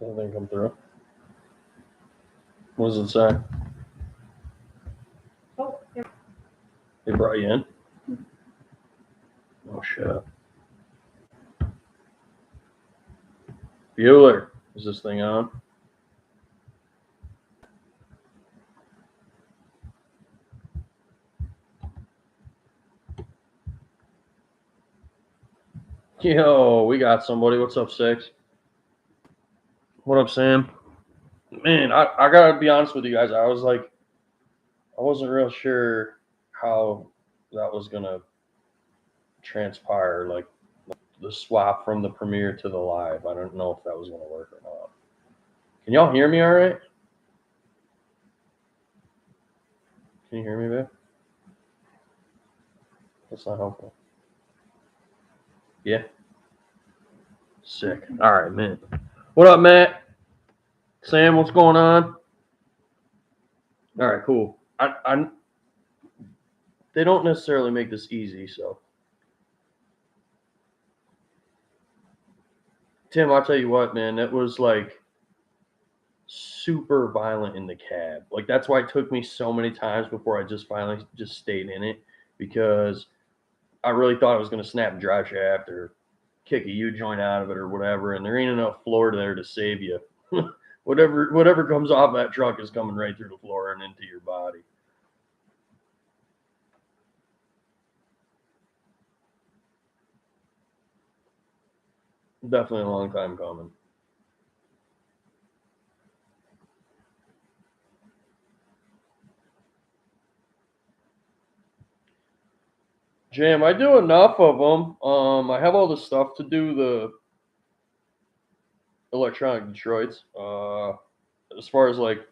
Anything come through? What does it say? Oh, yeah. They brought you in? Oh, shit. Bueller. Is this thing on? Yo, we got somebody. What's up, Six? What up, Sam? Man, I gotta be honest with you guys. I wasn't real sure how that was gonna transpire. Like the swap from the premiere to the live. I don't know if that was gonna work or not. Can y'all hear me all right? Can you hear me, babe? That's not helpful. Yeah. Sick. All right, man. What up, Matt? Sam, what's going on? All right, cool. They don't necessarily make this easy, so. Tim, I'll tell you what, man, that was like super violent in the cab. Like that's why it took me so many times before I just finally just stayed in it, because I really thought I was going to snap a drive shaft or kick a U joint out of it or whatever, and there ain't enough floor there to save you. whatever comes off that truck is coming right through the floor and into your body. Definitely a long time coming. Jam, I do enough of them. I have all the stuff to do the electronic Detroits. As far as like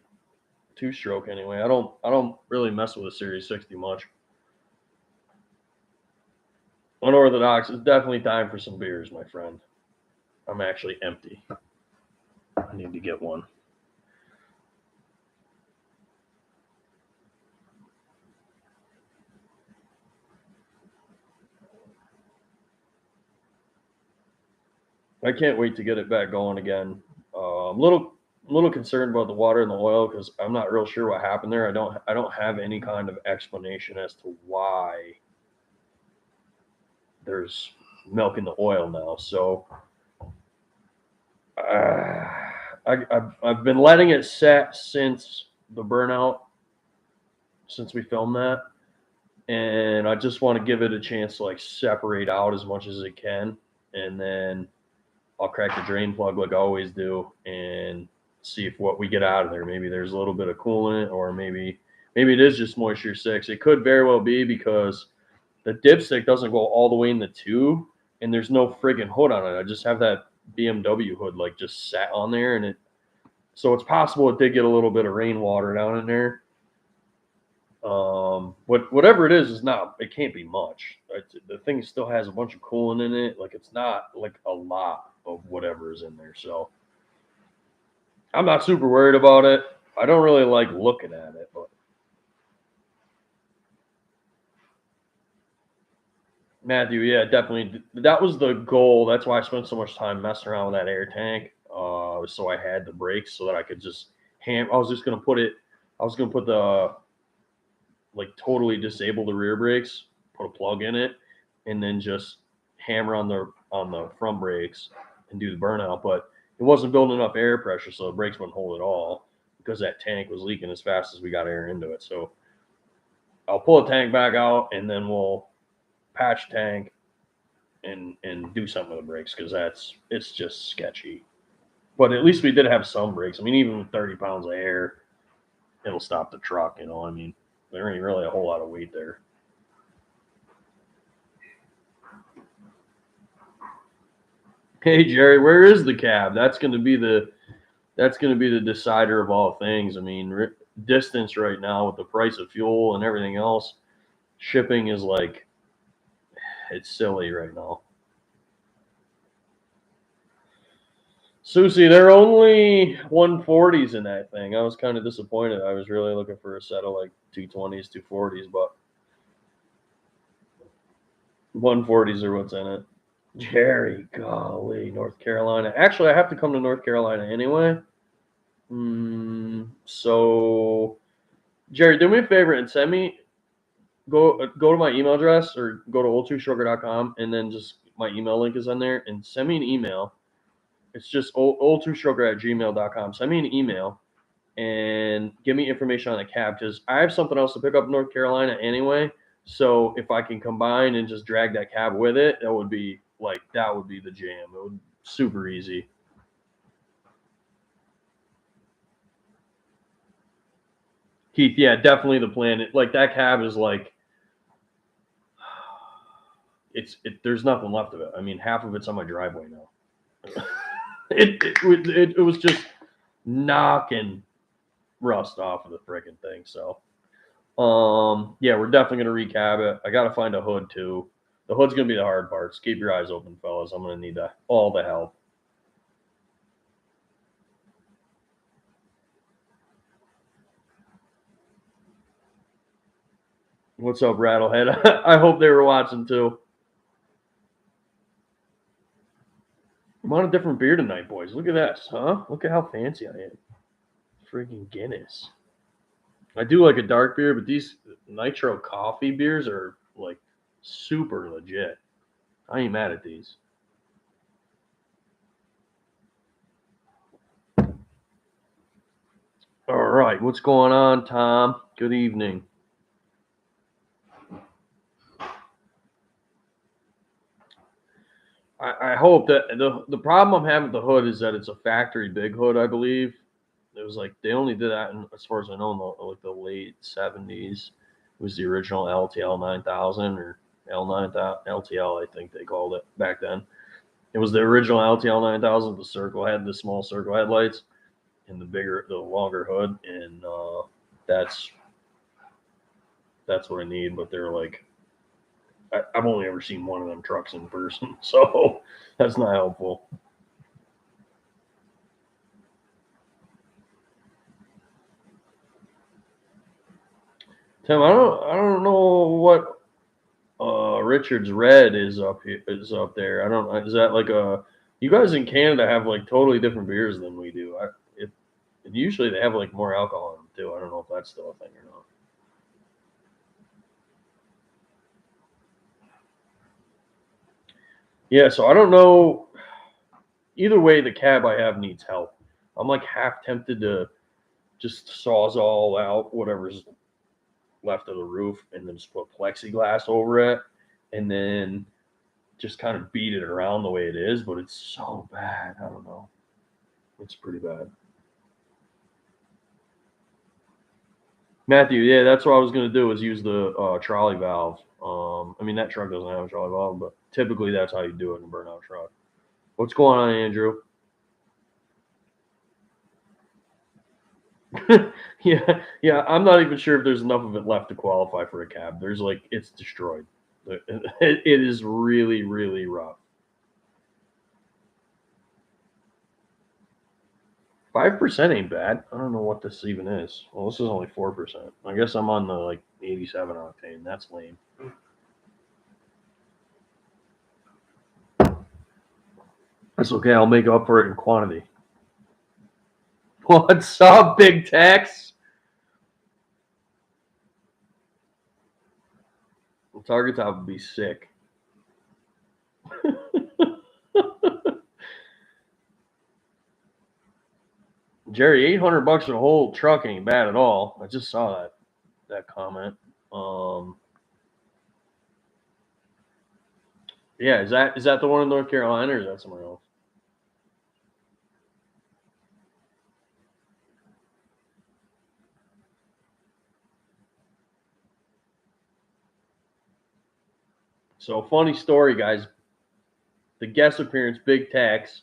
2-stroke anyway, I don't really mess with a Series 60 much. Unorthodox, it's definitely time for some beers, my friend. I'm actually empty. I need to get one. I can't wait to get it back going again. I'm a little concerned about the water and the oil because I'm not real sure what happened there. I don't have any kind of explanation as to why there's milk in the oil now. So I've been letting it set since the burnout, since we filmed that, and I just want to give it a chance to like separate out as much as it can, and then I'll crack the drain plug like I always do and see if what we get out of there. Maybe there's a little bit of coolant, or maybe it is just moisture 6. It could very well be because the dipstick doesn't go all the way in the tube, and there's no friggin' hood on it. I just have that BMW hood like just sat on there, and so it's possible it did get a little bit of rainwater down in there. Whatever it is not. It can't be much. The thing still has a bunch of coolant in it. Like it's not like a lot of whatever is in there. So I'm not super worried about it. I don't really like looking at it, but Matthew, yeah, definitely. That was the goal. That's why I spent so much time messing around with that air tank. So I had the brakes so that I could just I was just gonna put it. I was gonna put the like totally disable the rear brakes, put a plug in it, and then just hammer on the front brakes and do the burnout. But it wasn't building enough air pressure, so the brakes wouldn't hold at all because that tank was leaking as fast as we got air into it. So I'll pull the tank back out and then we'll patch tank and do something with the brakes because it's just sketchy. But at least we did have some brakes. I mean, even with 30 pounds of air, it'll stop the truck. I mean, there ain't really a whole lot of weight there. Hey Jerry, where is the cab? That's going to be the decider of all things. I mean, distance right now with the price of fuel and everything else, shipping is like it's silly right now. Susie, there are only 140s in that thing. I was kind of disappointed. I was really looking for a set of like 220s, 240s, but 140s are what's in it. Jerry, golly, North Carolina. Actually, I have to come to North Carolina anyway. So, Jerry, do me a favor and send me go to my email address or go to Ol2Stroker.com and then just my email link is on there and send me an email. It's just Ol2Stroker@gmail.com. Send me an email and give me information on the cab because I have something else to pick up in North Carolina anyway. So if I can combine and just drag that cab with it, that would be the jam. It would be super easy. Keith, yeah, definitely the plan. Like that cab is like there's nothing left of it. I mean, half of it's on my driveway now. It was just knocking rust off of the freaking thing. So yeah, we're definitely gonna recab it. I gotta find a hood too. The hood's gonna be the hard part. So keep your eyes open, fellas. I'm gonna need all the help. What's up, Rattlehead? I hope they were watching too. I'm on a different beer tonight, boys. Look at this, huh? Look at how fancy I am. Freaking Guinness. I do like a dark beer, but these nitro coffee beers are like super legit. I ain't mad at these. All right, what's going on, Tom? Good evening. I hope that the problem I'm having with the hood is that it's a factory big hood. I believe it was like they only did that, as far as I know, in the late '70s. It was the original LTL 9000 or L9 LTL, I think they called it back then. It was the original LTL 9000. The circle had the small circle headlights and the longer hood, and that's what I need. But they're like, I've only ever seen one of them trucks in person, so that's not helpful. Tim, I don't know what Richard's Red is up there. I don't. Is that like a? You guys in Canada have like totally different beers than we do. Usually they have like more alcohol in them too. I don't know if that's still a thing or not. Yeah, so I don't know. Either way, the cab I have needs help. I'm like half tempted to just sawzall out whatever's left of the roof and then just put plexiglass over it and then just kind of beat it around the way it is, but it's so bad. I don't know. It's pretty bad. Matthew, yeah, that's what I was gonna do is use the trolley valve. I mean that truck doesn't have a trolley valve, but typically that's how you do it in a burnout truck. What's going on, Andrew? Yeah, yeah. I'm not even sure if there's enough of it left to qualify for a cab. There's like it's destroyed. It is really, really rough. 5% ain't bad. I don't know what this even is. Well, this is only 4%. I guess I'm on the like 87 octane. That's lame. That's okay. I'll make up for it in quantity. What's up, Big Tex? The target top would be sick. Jerry, $800 for a whole truck ain't bad at all. I just saw that comment. Um, yeah, is that the one in North Carolina or is that somewhere else? So funny story, guys. The guest appearance, Big Tex,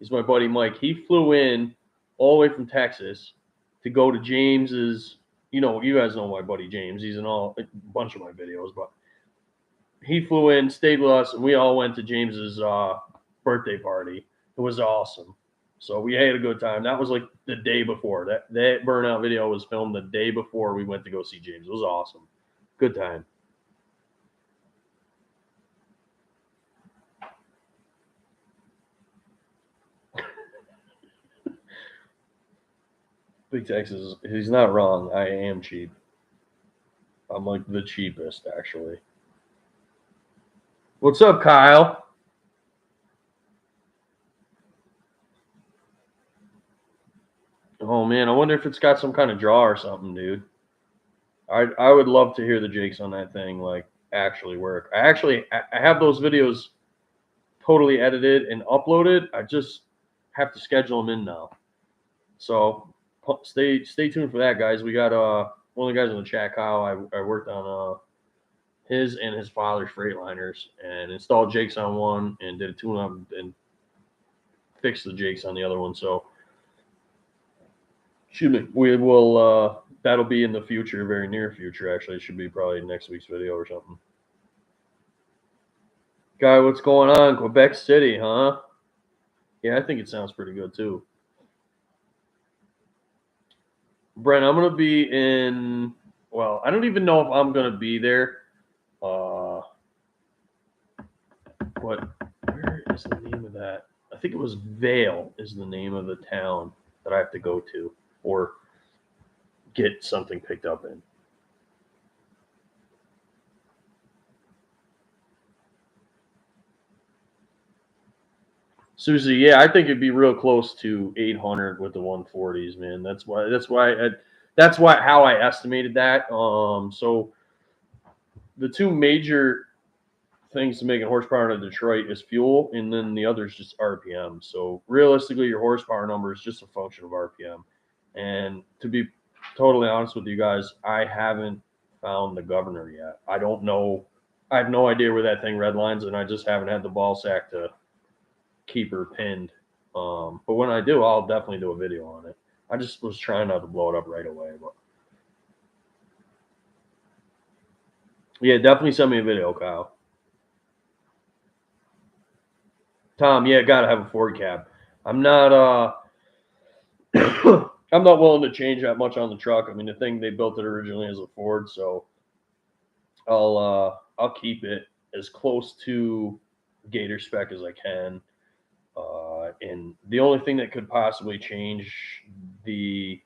is my buddy Mike. He flew in all the way from Texas to go to James's. You guys know my buddy James. He's in a bunch of my videos, but he flew in, stayed with us, and we all went to James's birthday party. It was awesome. So we had a good time. That was like the day before. That burnout video was filmed the day before we went to go see James. It was awesome. Good time. Big Texas, he's not wrong. I am cheap. I'm like the cheapest, actually. What's up, Kyle? Oh man, I wonder if it's got some kind of draw or something, dude. I would love to hear the jakes on that thing like actually work. I have those videos totally edited and uploaded. I just have to schedule them in now. So stay tuned for that, guys. We got one of the guys in the chat, Kyle. I worked on his and his father's Freightliners and installed jakes on one and did a tune up and fixed the jakes on the other one. So excuse me, we will that'll be in the future, very near future. Actually, it should be probably next week's video or something. Guy, what's going on? Quebec City, huh? Yeah, I think it sounds pretty good too. Brent, I'm gonna be in. Well, I don't even know if I'm gonna be there. What? Where is the name of that? I think it was Vale is the name of the town that I have to go to or get something picked up in. Susie, yeah, I think it'd be real close to 800 with the 140s, man. That's why how I estimated that. So the two major things to make a horsepower in Detroit is fuel, and then the other is just RPM. So realistically, your horsepower number is just a function of RPM. And to be totally honest with you guys, I haven't found the governor yet. I don't know. I have no idea where that thing redlines, and I just haven't had the ball sack to keep her pinned. But when I do, I'll definitely do a video on it. I just was trying not to blow it up right away. But yeah, definitely send me a video, Kyle. Tom, yeah, gotta have a Ford cab. I'm not I'm not willing to change that much on the truck. I mean, the thing they built it originally as a Ford, so I'll keep it as close to Gator spec as I can. And the only thing that could possibly change the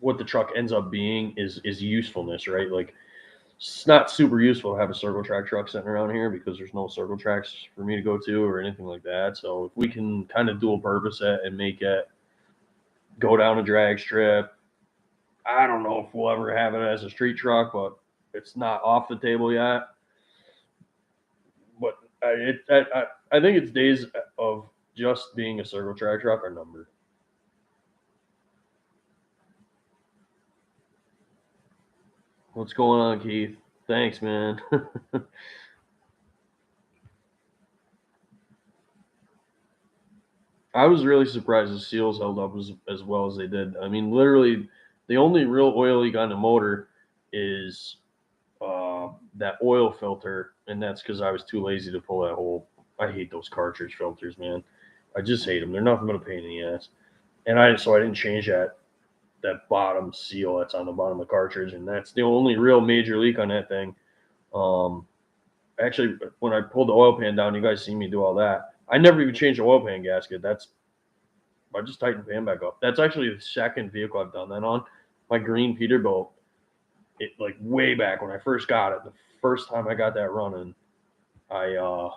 what the truck ends up being is usefulness, right? Like it's not super useful to have a circle track truck sitting around here because there's no circle tracks for me to go to or anything like that. So if we can kind of dual purpose it and make it go down a drag strip, I don't know if we'll ever have it as a street truck, but it's not off the table yet. But I think its days of just being a circle track truck are numbered. What's going on, Keith? Thanks, man. I was really surprised the seals held up as well as they did. I mean, literally, the only real oil leak on the motor is that oil filter, and that's because I was too lazy to pull that whole. I hate those cartridge filters, man. I just hate them. They're nothing but a pain in the ass. And I didn't change that bottom seal that's on the bottom of the cartridge, and that's the only real major leak on that thing. Um, Actually, when I pulled the oil pan down, you guys see me do all that. I never even changed the oil pan gasket. I just tightened the pan back up. That's actually the second vehicle I've done that on. My green Peterbilt, it like way back when I first got it. The first time I got that running, I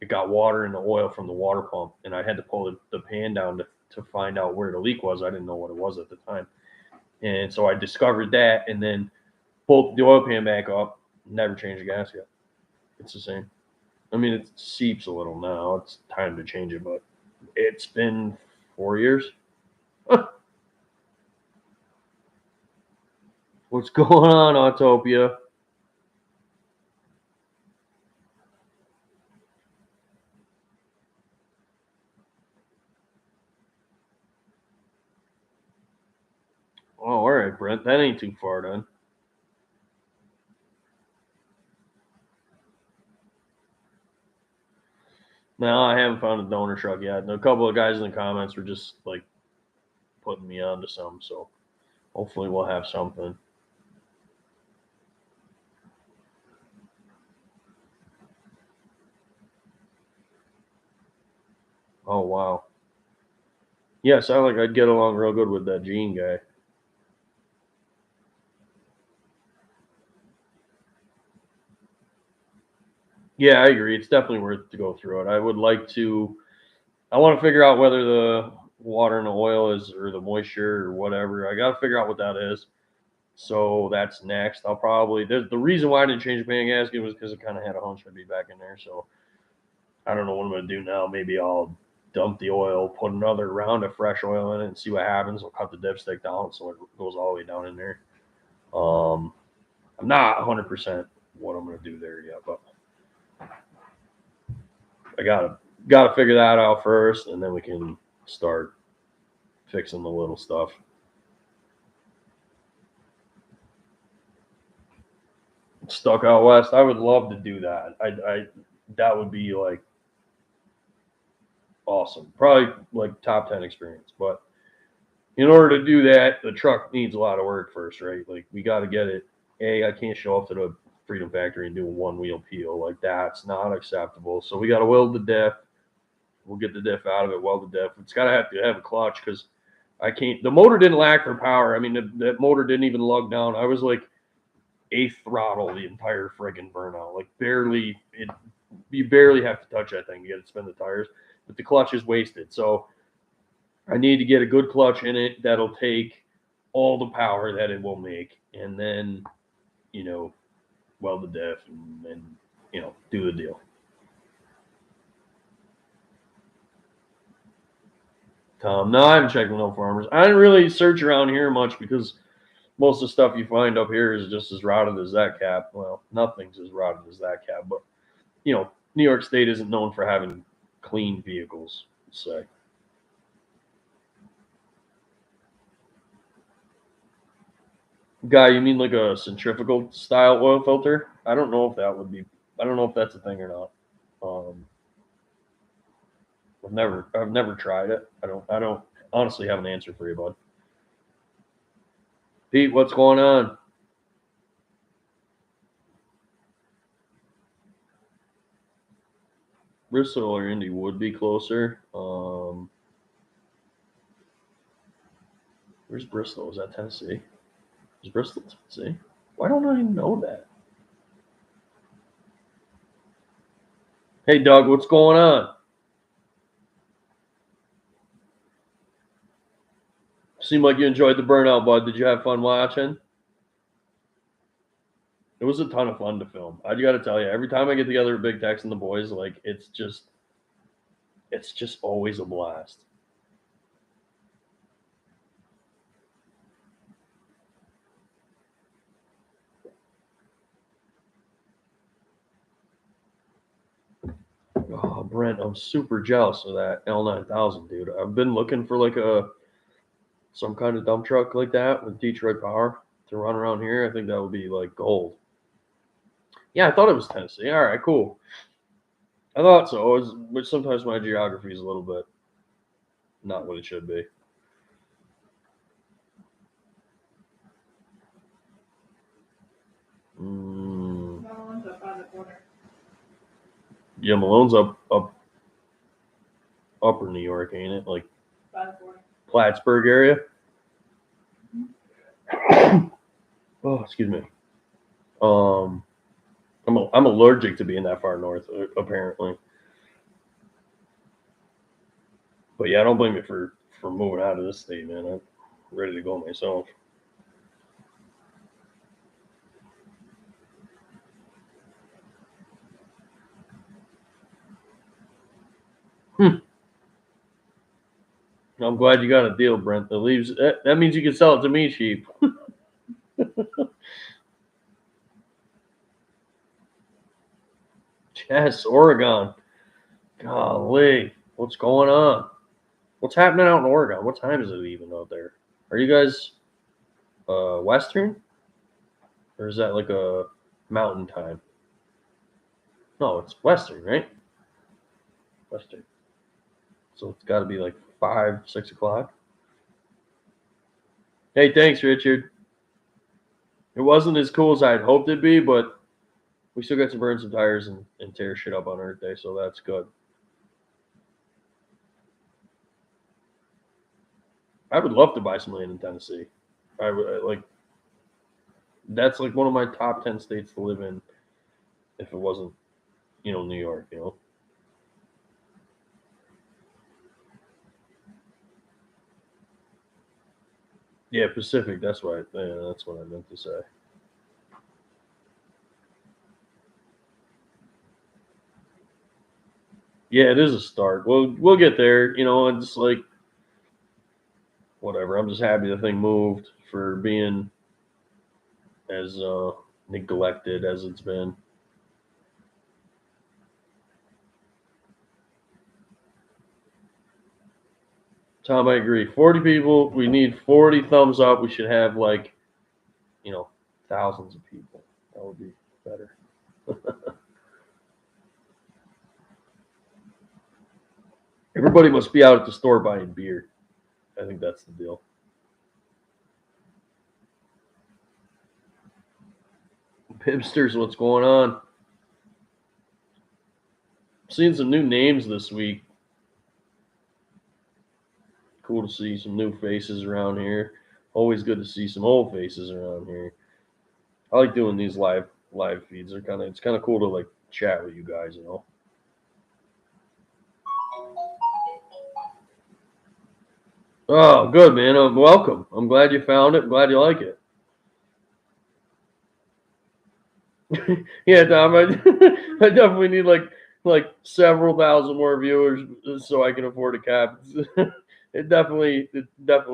it got water in the oil from the water pump, and I had to pull the pan down to find out where the leak was. I didn't know what it was at the time, and so I discovered that, and then pulled the oil pan back up. Never changed the gasket. It's the same. I mean, it seeps a little now. It's time to change it, but it's been 4 years. What's going on, Autopia? Oh, all right, Brent. That ain't too far then. No, I haven't found a donor truck yet. A couple of guys in the comments were just like putting me on to some, so hopefully we'll have something. Oh, wow. Yeah, sound like I'd get along real good with that Gene guy. Yeah, I agree. It's definitely worth to go through it. I would like to. I want to figure out whether the water and the oil is, or the moisture or whatever. I got to figure out what that is. So that's next. I'll probably. The reason why I didn't change the pan gasket was because I kind of had a hunch I'd be back in there. So I don't know what I'm going to do now. Maybe I'll dump the oil, put another round of fresh oil in it, and see what happens. I'll cut the dipstick down so it goes all the way down in there. I'm not 100% what I'm going to do there yet, but I gotta figure that out first, and then we can start fixing the little stuff. Stuck out west, I would love to do that. I that would be like awesome. Probably like top 10 experience. But in order to do that, the truck needs a lot of work first, right? Like we got to get it. I can't show up to the Freedom Factory and do a one wheel peel. Like that's not acceptable. So we got to weld the diff. We'll get the diff out of it, weld the diff. It's got to have a clutch because I can't. The motor didn't lack for power. I mean, the motor didn't even lug down. I was like eighth throttle the entire friggin' burnout. Like barely. You barely have to touch that thing to get it to spin the tires, but the clutch is wasted. So I need to get a good clutch in it that'll take all the power that it will make, and then weld the diff and do the deal. No, I haven't checked with no farmers. I didn't really search around here much because most of the stuff you find up here is just as rotted as that cap. Well, nothing's as rotted as that cap, but New York State isn't known for having clean vehicles. Say, guy, you mean like a centrifugal style oil filter? I don't know if that would be. I don't know if that's a thing or not. Um, I've never tried it. I don't honestly have an answer for you, bud. Pete, what's going on? Bristol or Indy would be closer. Where's Bristol? Is that Tennessee? Is Bristol Tennessee? Why don't I know that? Hey, Doug, what's going on? Seemed like you enjoyed the burnout, bud. Did you have fun watching? It was a ton of fun to film. I got to tell you, every time I get together with Big Tex and the boys, like it's just always a blast. Oh, Brent, I'm super jealous of that L9000, dude. I've been looking for like some kind of dump truck like that with Detroit power to run around here. I think that would be like gold. Yeah, I thought it was Tennessee. All right, cool. I thought so. Which sometimes my geography is a little bit not what it should be. Mm, Malone's up by the border. yeah, Malone's up upper New York, ain't it? Like By the border. Plattsburgh area. Oh, excuse me. Um, I'm allergic to being that far north, apparently. But yeah, I don't blame you for moving out of this state, man. I'm ready to go myself. Hmm. I'm glad you got a deal, Brent. The leaves that means you can sell it to me cheap. Yes, Oregon. Golly, what's going on? What's happening out in Oregon? What time is it even out there? Are you guys Western, or is that like a Mountain time? No, it's Western, right? Western. So it's got to be like 5, 6 o'clock. Hey, thanks, Richard. It wasn't as cool as I'd hoped it'd be, but we still got to burn some tires and tear shit up on Earth Day, so that's good. I would love to buy some land in Tennessee. I would like. That's like one of my top 10 states to live in. If it wasn't, New York. Yeah, Pacific. That's what I meant to say. Yeah, it is a start. We'll get there. And just like whatever. I'm just happy the thing moved for being as neglected as it's been. Tom, I agree. 40 people. We need 40 thumbs up. We should have like you know thousands of people. That would be better. Everybody must be out at the store buying beer. I think that's the deal. Pipsters, what's going on? Seeing some new names this week. Cool to see some new faces around here. Always good to see some old faces around here. I like doing these live feeds. It's kind of cool to like chat with you guys. Oh, good man. Welcome. I'm glad you found it. I'm glad you like it. Yeah, Tom. I definitely need like several thousand more viewers so I can afford a cap. It definitely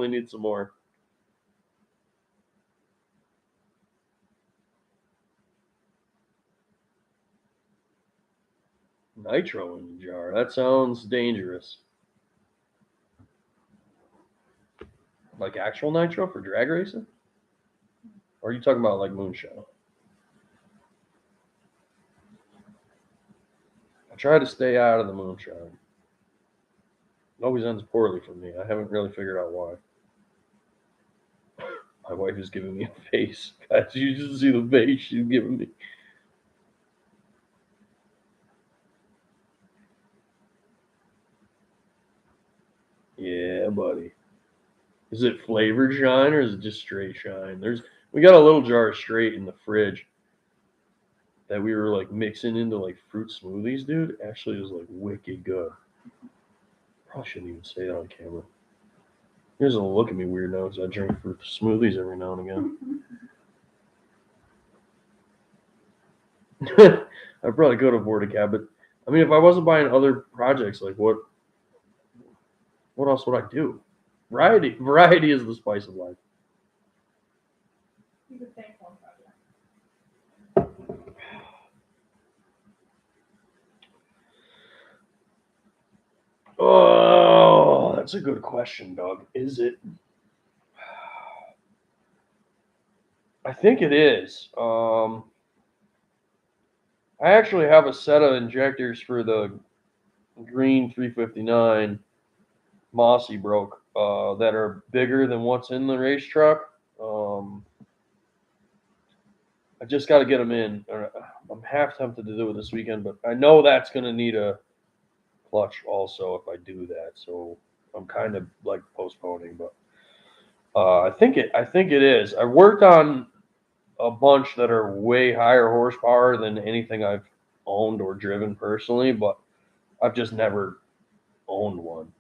needs some more. Nitro in the jar. That sounds dangerous. Like actual nitro for drag racing? Or are you talking about like moonshine? I try to stay out of the moonshine. It always ends poorly for me. I haven't really figured out why. My wife is giving me a face. Guys, you just see the face she's giving me. Yeah, buddy. Is it flavored shine or is it just straight shine? We got a little jar of straight in the fridge that we were like mixing into like fruit smoothies, dude. Actually, it was like wicked good. Probably shouldn't even say that on camera. You guys will look at me weird now because I drink fruit smoothies every now and again. I probably could afford a cab, but I mean, if I wasn't buying other projects, like what else would I do? Variety is the spice of life. Oh, that's a good question, Doug. Is it? I think it is. I actually have a set of injectors for the green 359 Mossy broke that are bigger than what's in the race truck. I just got to get them in. I'm half tempted to do it this weekend, but I know that's going to need a clutch also if I do that. So I'm kind of like postponing, but I think it is. I worked on a bunch that are way higher horsepower than anything I've owned or driven personally, but I've just never owned one.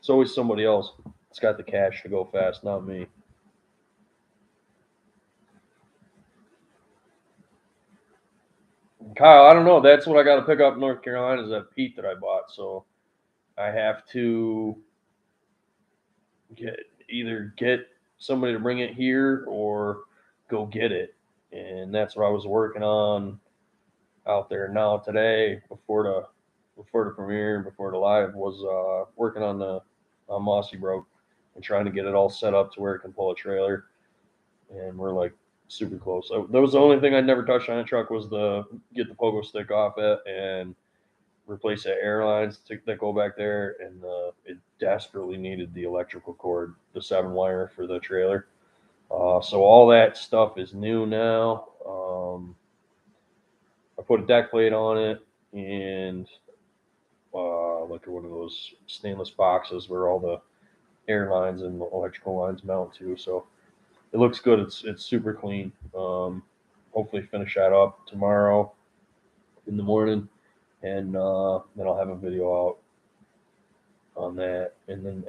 It's always somebody else that's got the cash to go fast, not me. Kyle, I don't know. That's what I got to pick up in North Carolina is that Pete that I bought. So I have to either get somebody to bring it here or go get it. And that's what I was working on out there now today before the premiere, before the live was working on the on Mossy Broke and trying to get it all set up to where it can pull a trailer. And we're like super close. So that was the only thing I never touched on the truck was the get the pogo stick off it and replace the airlines that go back there. And it desperately needed the electrical cord, the 7 wire for the trailer. So all that stuff is new now. I put a deck plate on it and like one of those stainless boxes where all the air lines and electrical lines mount to. So it looks good. It's super clean. Hopefully finish that up tomorrow in the morning, and then I'll have a video out on that. And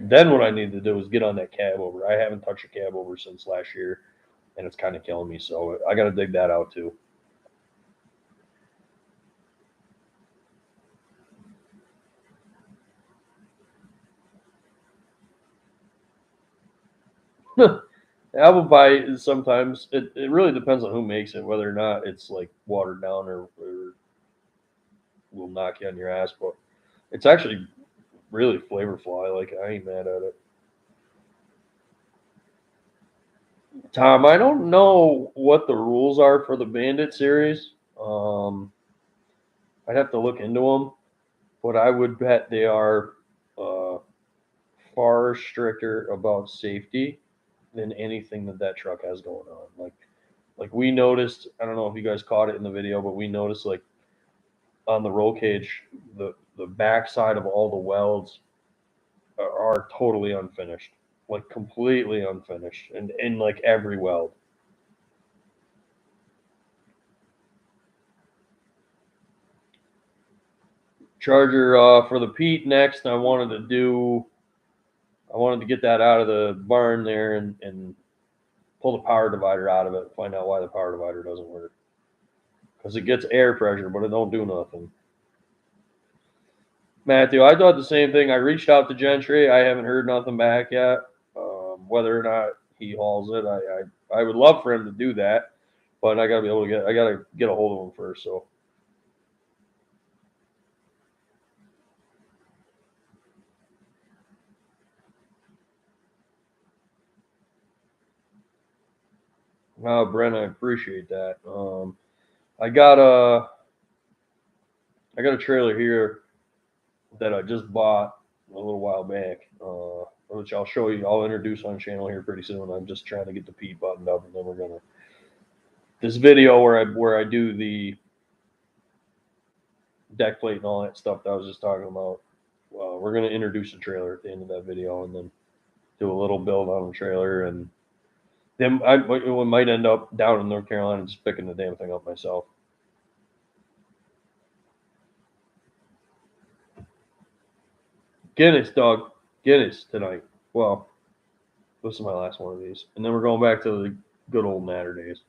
then what I need to do is get on that cab over. I haven't touched a cab over since last year, and it's kind of killing me. So I got to dig that out too. Apple pie is sometimes it really depends on who makes it, whether or not it's like watered down or will knock you on your ass. But it's actually really flavorful. I like it. I ain't mad at it. Tom, I don't know what the rules are for the Bandit series. I'd have to look into them, but I would bet they are uh, far stricter about safety than anything that truck has going on. Like we noticed, I don't know if you guys caught it in the video, but we noticed like on the roll cage, the backside of all the welds are totally unfinished, like completely unfinished, and in like every weld. Charger for the Pete next. I wanted to get that out of the barn there and pull the power divider out of it and find out why the power divider doesn't work. Because it gets air pressure, but it don't do nothing. Matthew, I thought the same thing. I reached out to Gentry. I haven't heard nothing back yet. Whether or not he hauls it, I would love for him to do that, but I gotta get a hold of him first. So Brent, I appreciate that. I got a I got a trailer here that I just bought a little while back, which I'll show you. I'll introduce on channel here pretty soon. I'm just trying to get the Pete buttoned up, and then we're gonna this video where I do the deck plate and all that stuff that I was just talking about. We're gonna introduce the trailer at the end of that video, and then do a little build on the trailer, and then I might end up down in North Carolina just picking the damn thing up myself. Guinness, dog. Guinness tonight. Well, this is my last one of these, and then we're going back to the good old Natter days.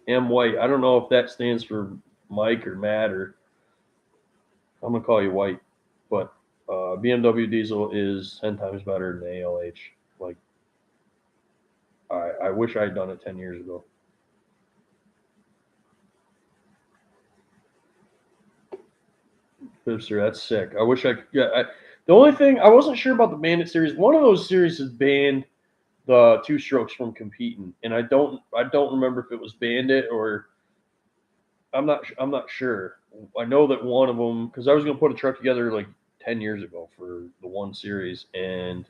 M White. I don't know if that stands for Mike or Matt, or I'm gonna call you White, but BMW diesel is 10 times better than ALH. Like I wish I had done it 10 years ago. Hipster, that's sick. I wish I could. Yeah, the only thing I wasn't sure about the Bandit series. One of those series has banned the 2-strokes from competing, and I don't remember if it was Bandit or I'm not sure. I know that one of them, because I was gonna put a truck together like 10 years ago for the one series, and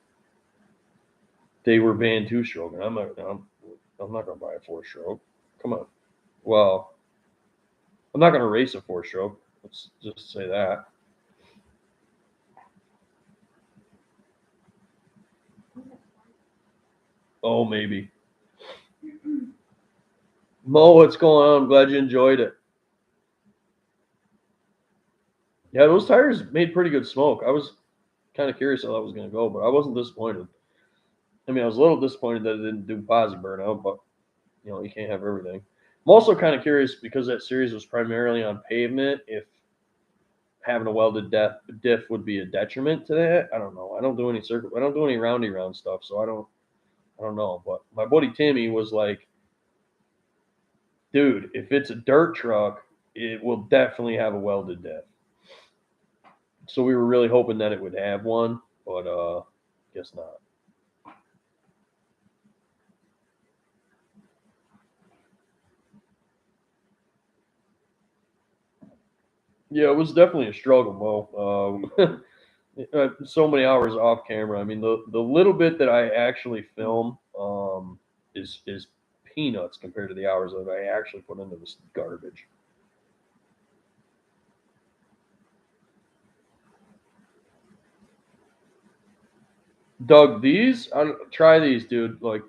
they were banned 2-stroke, and I'm not gonna buy a 4-stroke. Come on. Well, I'm not gonna race a 4-stroke. Let's just say that. Oh, maybe. Mo, what's going on? I'm glad you enjoyed it. Yeah, those tires made pretty good smoke. I was kind of curious how that was going to go, but I wasn't disappointed. I mean, I was a little disappointed that it didn't do posi burnout, but you can't have everything. I'm also kind of curious because that series was primarily on pavement. If having a welded diff would be a detriment to that, I don't know. I don't do any circuit. I don't do any roundy round stuff, so I don't know. But my buddy Timmy was like, "Dude, if it's a dirt truck, it will definitely have a welded diff." So we were really hoping that it would have one, but guess not. Yeah, it was definitely a struggle, Mo. So many hours off camera. I mean, the little bit that I actually film is peanuts compared to the hours that I actually put into this garbage. Doug, try these, dude. Like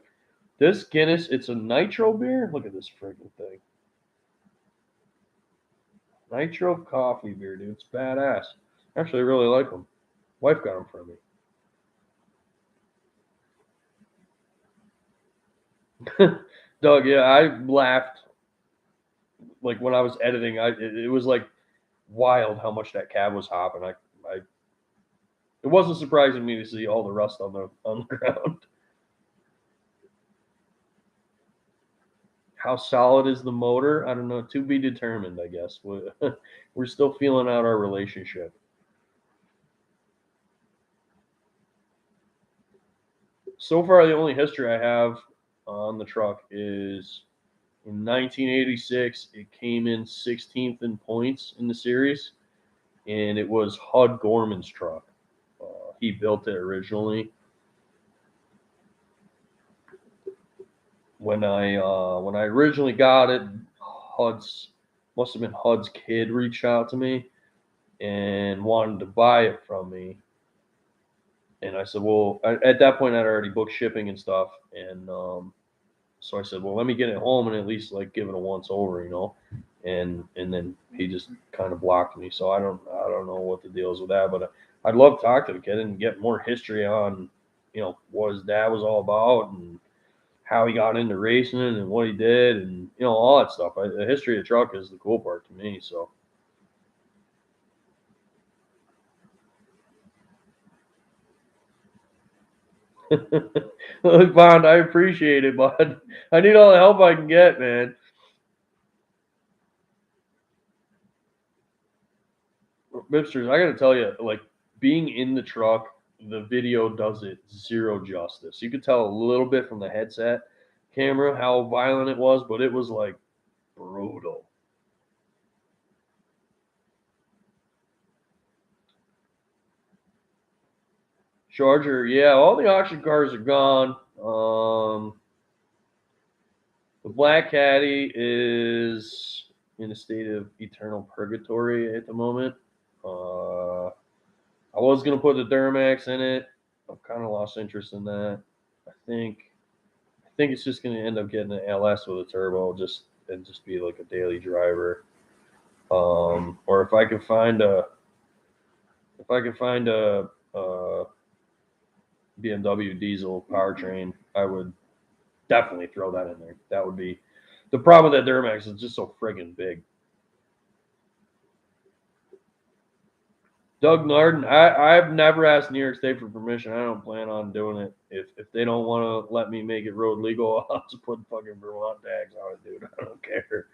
this Guinness, it's a nitro beer. Look at this freaking thing. Nitro coffee beer, dude. It's badass. Actually, I really like them. Wife got them for me. Doug, yeah, I laughed like when I was editing. It was like wild how much that cab was hopping. I it wasn't surprising me to see all the rust on the ground. How solid is the motor? I don't know. To be determined, I guess. We're still feeling out our relationship. So far, the only history I have on the truck is in 1986. It came in 16th in points in the series, and it was Hud Gorman's truck. He built it originally. When I originally got it, Hud's must have been Hud's kid reached out to me and wanted to buy it from me. And I said, well, at that point, I'd already booked shipping and stuff. And so I said, well, let me get it home and at least like give it a once over, you know. And then he just kind of blocked me. So I don't know what the deal is with that, but I'd love to talk to the kid and get more history on, what his dad was all about and how he got into racing and what he did and all that stuff. The history of the truck is the cool part to me. So. Look, Bond, I appreciate it, bud. I need all the help I can get, man. Bipsters, I gotta tell you, like being in the truck, the video does it zero justice. You could tell a little bit from the headset camera how violent it was, but it was like brutal. Charger, yeah, all the auction cars are gone. The Black Caddy is in a state of eternal purgatory at the moment. I was gonna put the Duramax in it. I've kind of lost interest in that. I think I think it's just gonna end up getting an LS with a turbo, just be like a daily driver. Or if I could find a BMW diesel powertrain, I would definitely throw that in there. That would be the problem with that Duramax is just so friggin' big. Doug Narden, I've never asked New York State for permission. I don't plan on doing it. If they don't want to let me make it road legal, I'll just put fucking Vermont tags on it, dude. I don't care.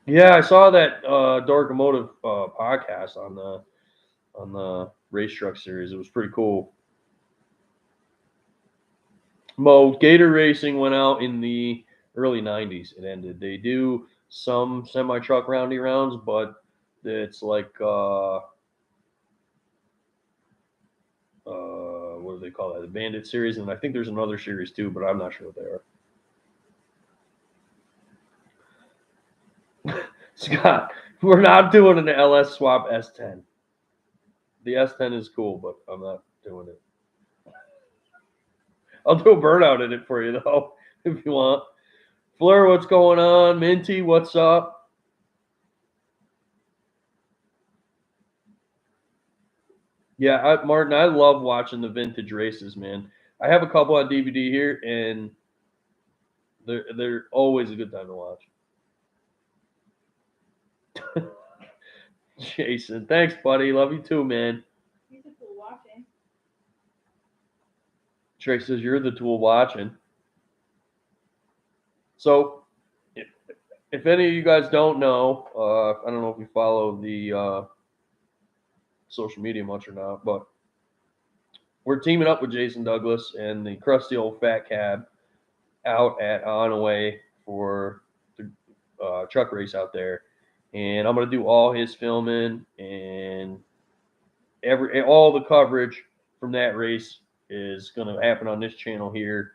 Yeah, I saw that Dorkomotive podcast on the race truck series. It was pretty cool. Mo Gator Racing went out in the early '90s. It ended. They do some semi truck roundy rounds, but it's like what do they call that? The Bandit series, and I think there's another series too, but I'm not sure what they are. Scott, we're not doing an LS swap S10. The S10 is cool, but I'm not doing it. I'll do a burnout in it for you though, if you want. Fleur, what's going on? Minty, what's up? Yeah, Martin, I love watching the vintage races, man. I have a couple on DVD here, and they're always a good time to watch. Jason, thanks, buddy. Love you too, man. Trey says you're the tool watching. So, if any of you guys don't know, I don't know if you follow the social media much or not, but we're teaming up with Jason Douglas and the crusty old fat cab out at Onaway for the truck race out there, and I'm gonna do all his filming and all the coverage from that race is gonna happen on this channel here.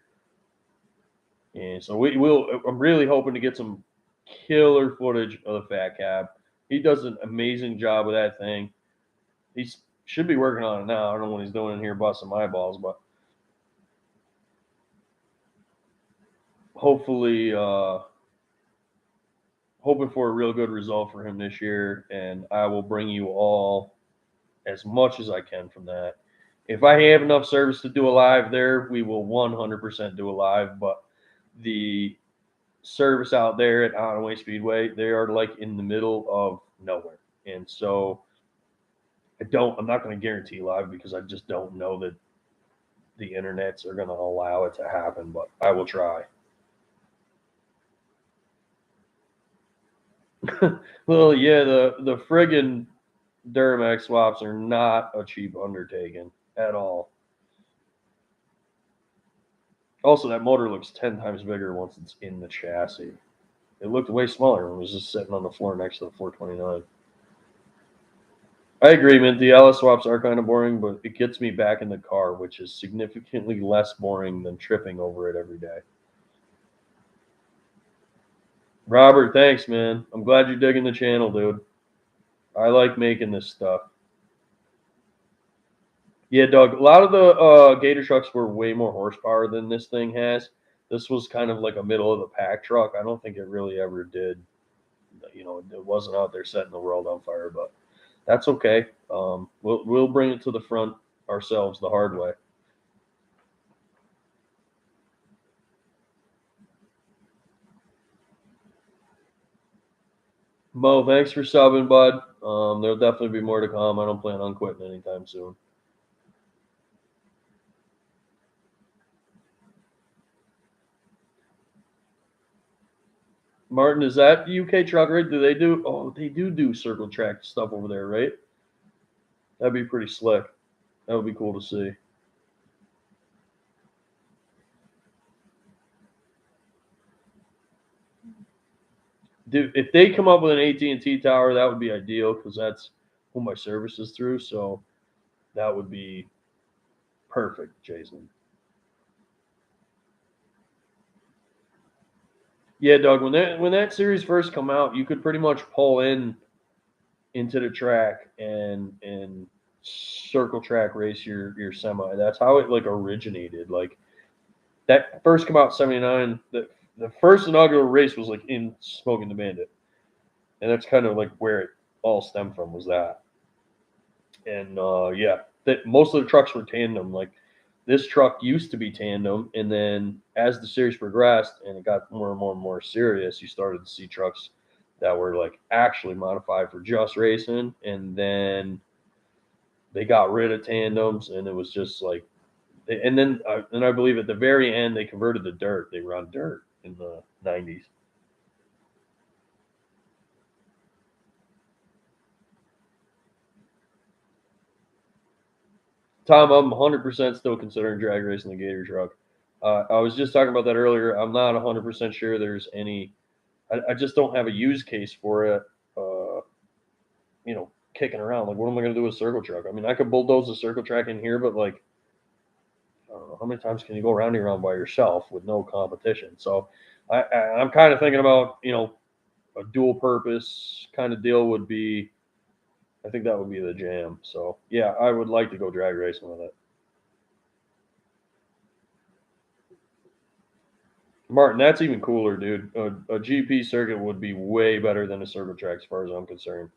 And so we will. I'm really hoping to get some killer footage of the fat cab. He does an amazing job with that thing. He should be working on it now. I don't know what he's doing in here busting my balls, but hopefully, hoping for a real good result for him this year. And I will bring you all as much as I can from that. If I have enough service to do a live there, we will 100% do a live. But the service out there at Onaway Speedway, they are like in the middle of nowhere. And so I'm not going to guarantee live because I just don't know that the internets are going to allow it to happen, but I will try. Well, yeah, the friggin' Duramax swaps are not a cheap undertaking at all. Also, that motor looks 10 times bigger once it's in the chassis. It looked way smaller when it was just sitting on the floor next to the 429. I agree, man. The LS swaps are kind of boring, but it gets me back in the car, which is significantly less boring than tripping over it every day. Robert, thanks, man. I'm glad you're digging the channel, dude. I like making this stuff. Yeah, Doug. A lot of the Gator trucks were way more horsepower than this thing has. This was kind of like a middle of the pack truck. I don't think it really ever did. It wasn't out there setting the world on fire, but that's okay. We'll bring it to the front ourselves the hard way. Mo, thanks for subbing, bud. There'll definitely be more to come. I don't plan on quitting anytime soon. Martin, is that UK truck right? Do they do? Oh, they do circle track stuff over there, right? That'd be pretty slick. That would be cool to see. Dude, if they come up with an AT&T tower, that would be ideal because that's who my service is through. So that would be perfect, Jason. Yeah, Doug. When that series first come out, you could pretty much pull into the track and circle track race your semi. That's how it like originated. Like that first come out 79. The first inaugural race was like in Smoking the Bandit, and that's kind of like where it all stemmed from. Was that? And yeah, that most of the trucks were tandem. Like this truck used to be tandem, and then as the series progressed and it got more and more and more serious, you started to see trucks that were like actually modified for just racing, and then they got rid of tandems, and it was just like, and I believe at the very end they converted the dirt. They run dirt in the 90s. Tom, I'm 100% still considering drag racing the Gator truck. I was just talking about that earlier. I'm not 100% sure there's any. I just don't have a use case for it. Kicking around. Like, what am I going to do with a circle truck? I mean, I could bulldoze a circle track in here, but like, I don't know how many times can you go round and around by yourself with no competition. So, I'm kind of thinking about a dual purpose kind of deal would be. I think that would be the jam. So yeah, I would like to go drag racing with it. Martin, that's even cooler, dude. A GP circuit would be way better than a circle track, as far as I'm concerned.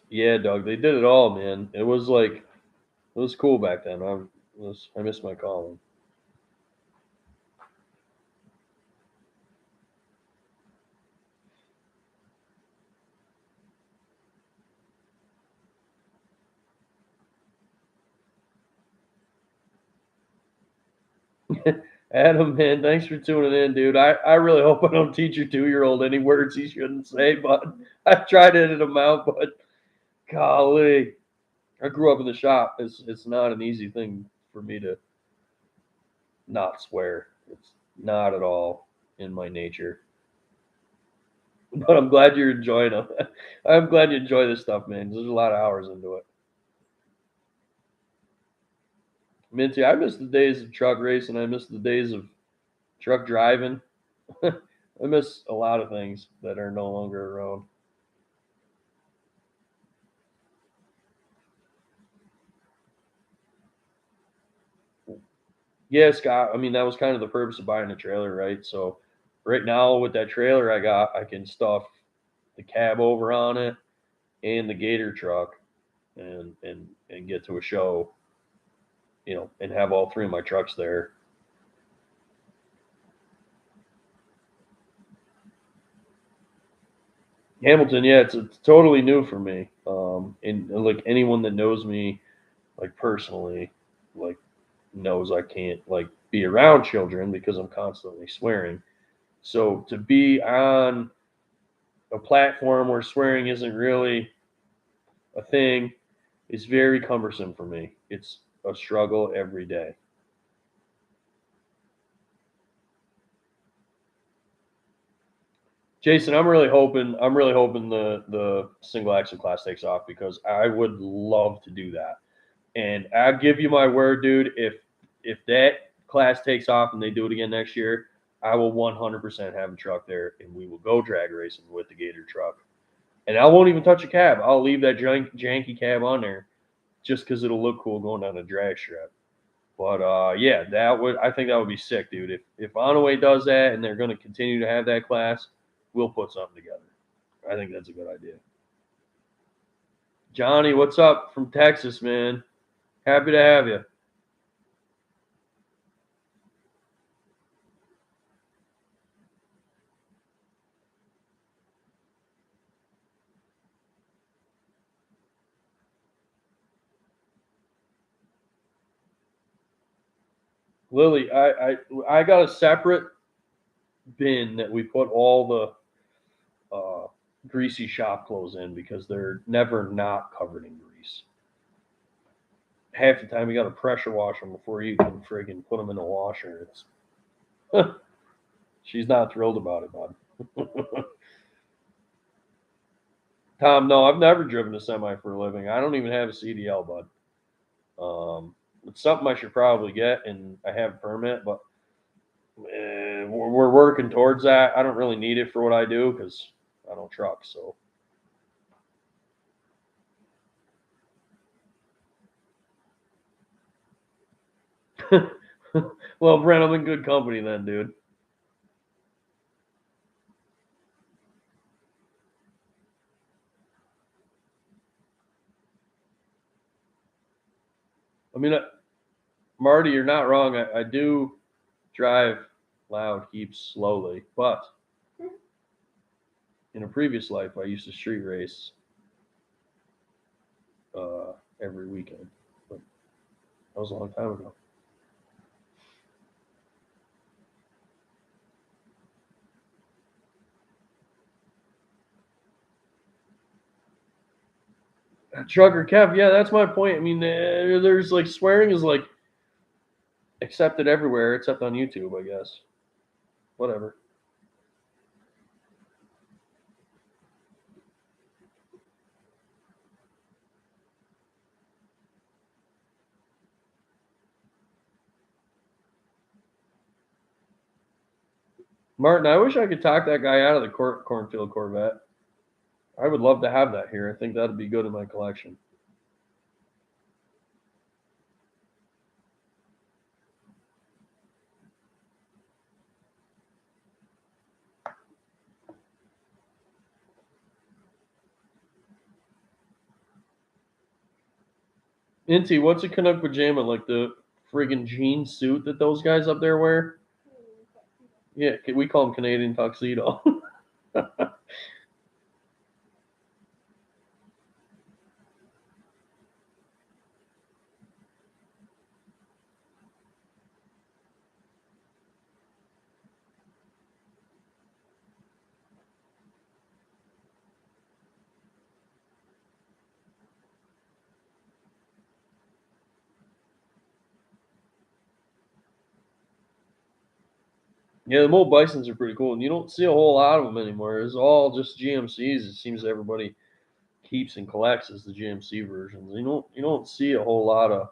Yeah, Doug, they did it all, man. It was like it was cool back then. I miss my calling. Adam, man, thanks for tuning in, dude. I really hope I don't teach your 2-year-old any words he shouldn't say, but I've tried to edit them out, but golly, I grew up in the shop. It's not an easy thing for me to not swear. It's not at all in my nature. But I'm glad you're enjoying them. I'm glad you enjoy this stuff, man. There's a lot of hours into it. Minty, I miss the days of truck racing. I miss the days of truck driving. I miss a lot of things that are no longer around. Yeah, Scott. I mean, that was kind of the purpose of buying a trailer, right? So, right now with that trailer I got, I can stuff the cab over on it and the Gator truck, and get to a show, and have all three of my trucks there. Hamilton, yeah, it's totally new for me. And like anyone that knows me, like personally, like knows I can't like be around children because I'm constantly swearing. So to be on a platform where swearing isn't really a thing is very cumbersome for me. It's a struggle every day. Jason, I'm really hoping the single axle class takes off because I would love to do that. And I give you my word, dude, if that class takes off and they do it again next year, I will 100% have a truck there and we will go drag racing with the Gator truck. And I won't even touch a cab. I'll leave that janky cab on there just because it'll look cool going down a drag strip. But yeah, I think that would be sick, dude. If Onaway does that and they're going to continue to have that class, we'll put something together. I think that's a good idea. Johnny, what's up from Texas, man? Happy to have you. Lily, I got a separate bin that we put all the greasy shop clothes in because they're never not covered in grease. Half the time you got to pressure wash them before you can friggin' put them in the washer. She's not thrilled about it, bud. Tom, no, I've never driven a semi for a living. I don't even have a CDL, bud. It's something I should probably get, and I have a permit, but we're working towards that. I don't really need it for what I do because I don't truck. So, well, Brent, I'm in good company then, dude. I mean, Marty, you're not wrong. I do drive loud, keep slowly, but in a previous life, I used to street race every weekend. But that was a long time ago. Trucker Kev, yeah, that's my point. I mean, there's like swearing is like accepted everywhere except on YouTube, I guess. Whatever. Martin, I wish I could talk that guy out of the cornfield Corvette. I would love to have that here. I think that'd be good in my collection. Inti, what's a Canuck pajama? Like the friggin' jean suit that those guys up there wear? Yeah, we call them Canadian tuxedo. Yeah, the Mole Bisons are pretty cool, and you don't see a whole lot of them anymore. It's all just GMCs. It seems everybody keeps and collects is the GMC versions. You don't see a whole lot of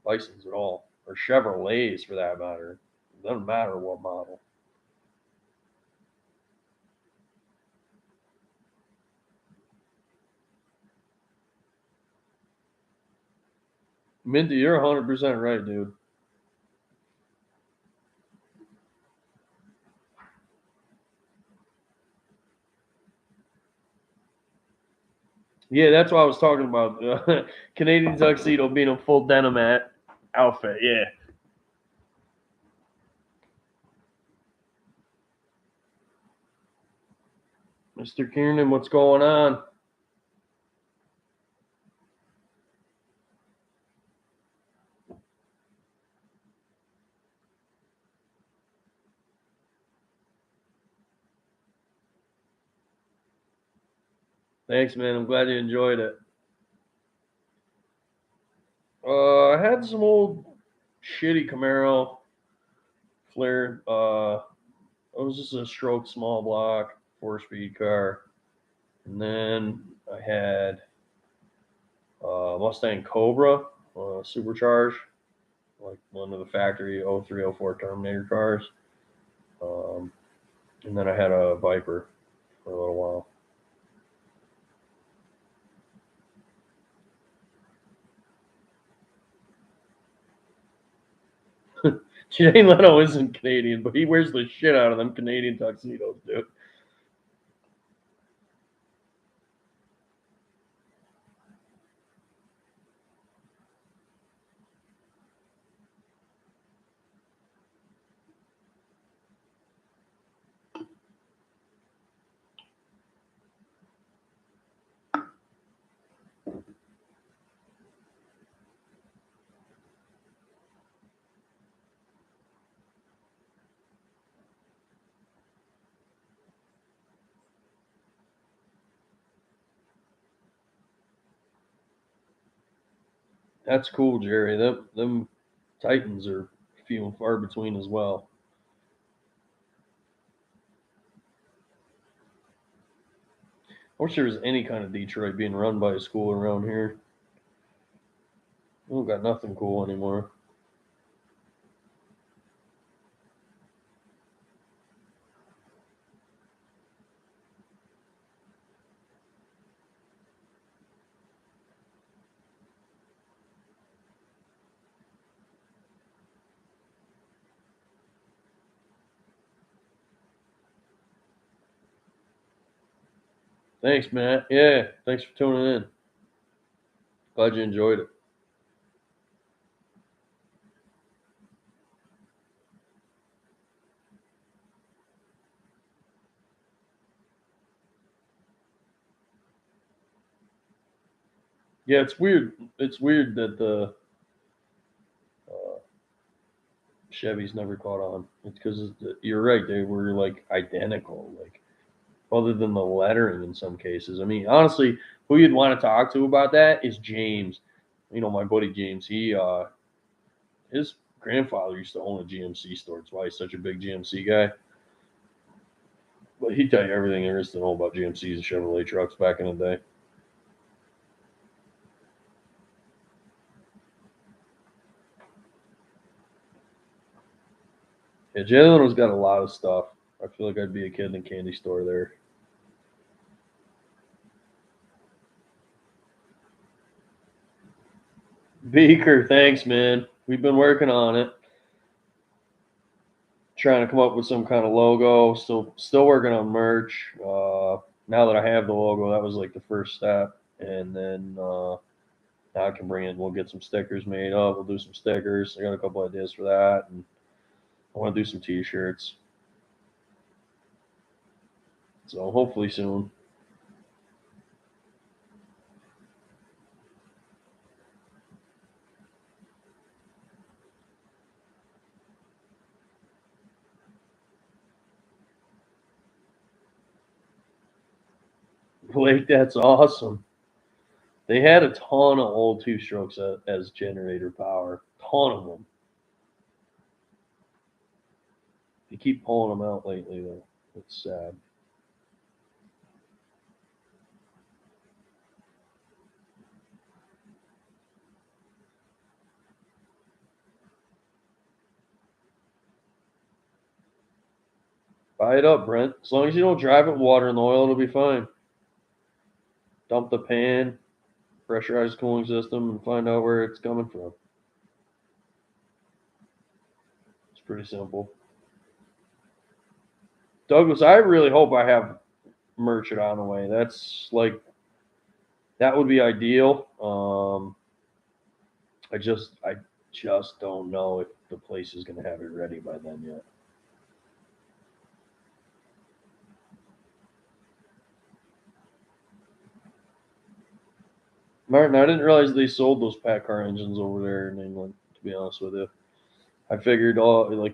Bisons at all, or Chevrolets for that matter. Doesn't matter what model. Minty, you're 100% right, dude. Yeah, that's what I was talking about. Canadian tuxedo being a full denim outfit. Yeah. Mr. Kiernan, what's going on? Thanks, man. I'm glad you enjoyed it. I had some old shitty Camaro flare. It was just a stroke small block 4-speed car, and then I had Mustang Cobra supercharged, like one of the factory 03, 04 Terminator cars. Um, and then I had a Viper for a little while. Jay Leno isn't Canadian, but he wears the shit out of them Canadian tuxedos, dude. That's cool, Jerry. Them Titans are few and far between as well. I wish there was any kind of Detroit being run by a school around here. We don't got nothing cool anymore. Thanks, Matt. Yeah, thanks for tuning in. Glad you enjoyed it. Yeah, it's weird. It's weird that the uh, Chevys never caught on. It's because you're right. They were like identical, like other than the lettering in some cases. I mean, honestly, who you'd want to talk to about that is James. You know, my buddy James. His grandfather used to own a GMC store. That's why he's such a big GMC guy. But he'd tell you everything there is to know about GMCs and Chevrolet trucks back in the day. Yeah, Jalen has got a lot of stuff. I feel like I'd be a kid in a candy store there. Beaker, thanks, man. We've been working on it, trying to come up with some kind of logo. Still working on merch. Now that I have the logo, that was like the first step, and then now I can bring in. We'll get some stickers made up. We'll do some stickers. I got a couple ideas for that, and I want to do some T-shirts. So hopefully soon. Blake, that's awesome. They had a ton of old 2-strokes as generator power. Ton of them. They keep pulling them out lately, though. It's sad. Fry it up, Brent. As long as you don't drive it with water and oil, it'll be fine. Dump the pan, pressurized cooling system, and find out where it's coming from. It's pretty simple. Douglas, I really hope I have merch it on the way. That's like, that would be ideal. I just don't know if the place is going to have it ready by then yet. Martin, I didn't realize they sold those Pat car engines over there in England, to be honest with you. I figured like,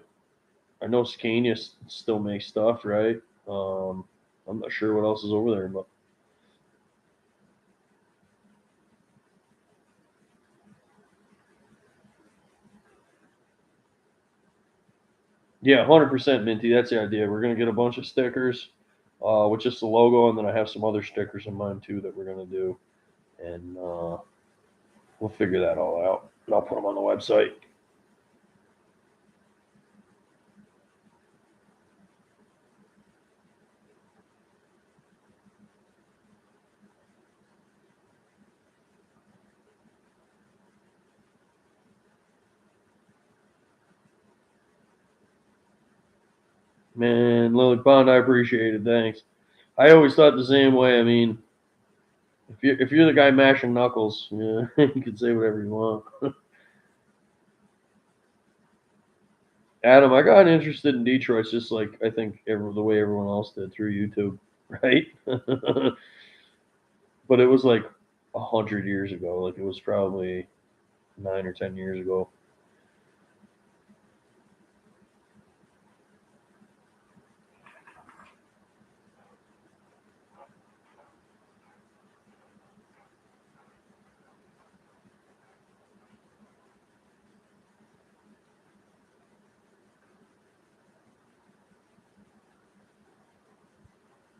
I know Scania still makes stuff, right? I'm not sure what else is over there, but yeah, 100% Minty. That's the idea. We're gonna get a bunch of stickers, with just the logo, and then I have some other stickers in mind too that we're gonna do, and we'll figure that all out. And I'll put them on the website. Man, Lily Pond, I appreciate it. Thanks. I always thought the same way. I mean, if you're the guy mashing knuckles, yeah, you can say whatever you want. Adam, I got interested in Detroit just like I think the way everyone else did through YouTube, right? But it was like 100 years ago. Like it was probably 9 or 10 years ago.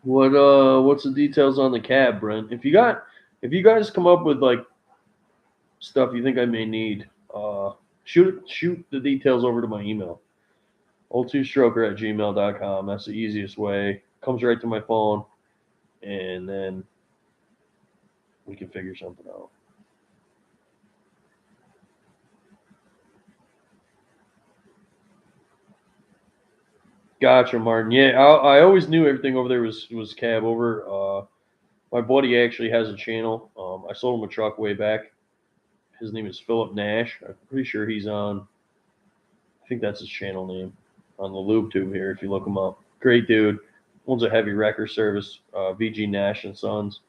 What's the details on the cab, Brent? If you guys come up with like stuff you think I may need, shoot the details over to my email. Ol2Stroker at gmail.com. That's the easiest way. Comes right to my phone, and then we can figure something out. Gotcha, Martin. Yeah, I always knew everything over there was cab over. My buddy actually has a channel. I sold him a truck way back. His name is Philip Nash. I'm pretty sure he's on. I think that's his channel name on the Lube Tube here. If you look him up, great dude. Owns a heavy wrecker service. VG Nash and Sons.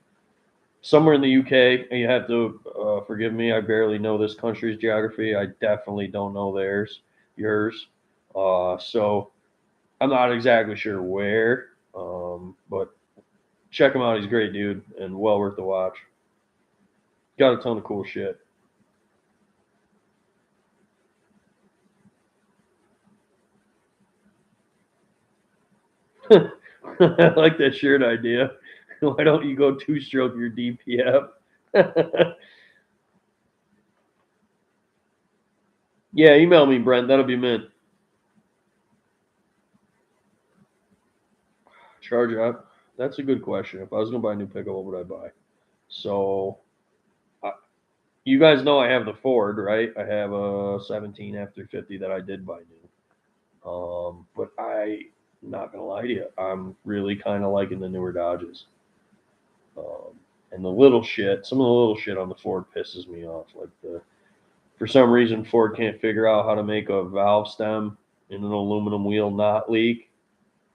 Somewhere in the UK. And you have to forgive me. I barely know this country's geography. I definitely don't know yours. So I'm not exactly sure where, but check him out. He's a great dude and well worth the watch. Got a ton of cool shit. I like that shirt idea. Why don't you go 2-stroke your DPF? Yeah, email me, Brent. That'll be mint. Charge up. That's a good question. If I was gonna buy a new pickup, what would I buy? So, you guys know I have the Ford, right? I have a 17 F350 that I did buy new. But not gonna lie to you, I'm really kind of liking the newer Dodges. And the little shit, some of the little shit on the Ford pisses me off. Like for some reason, Ford can't figure out how to make a valve stem in an aluminum wheel not leak.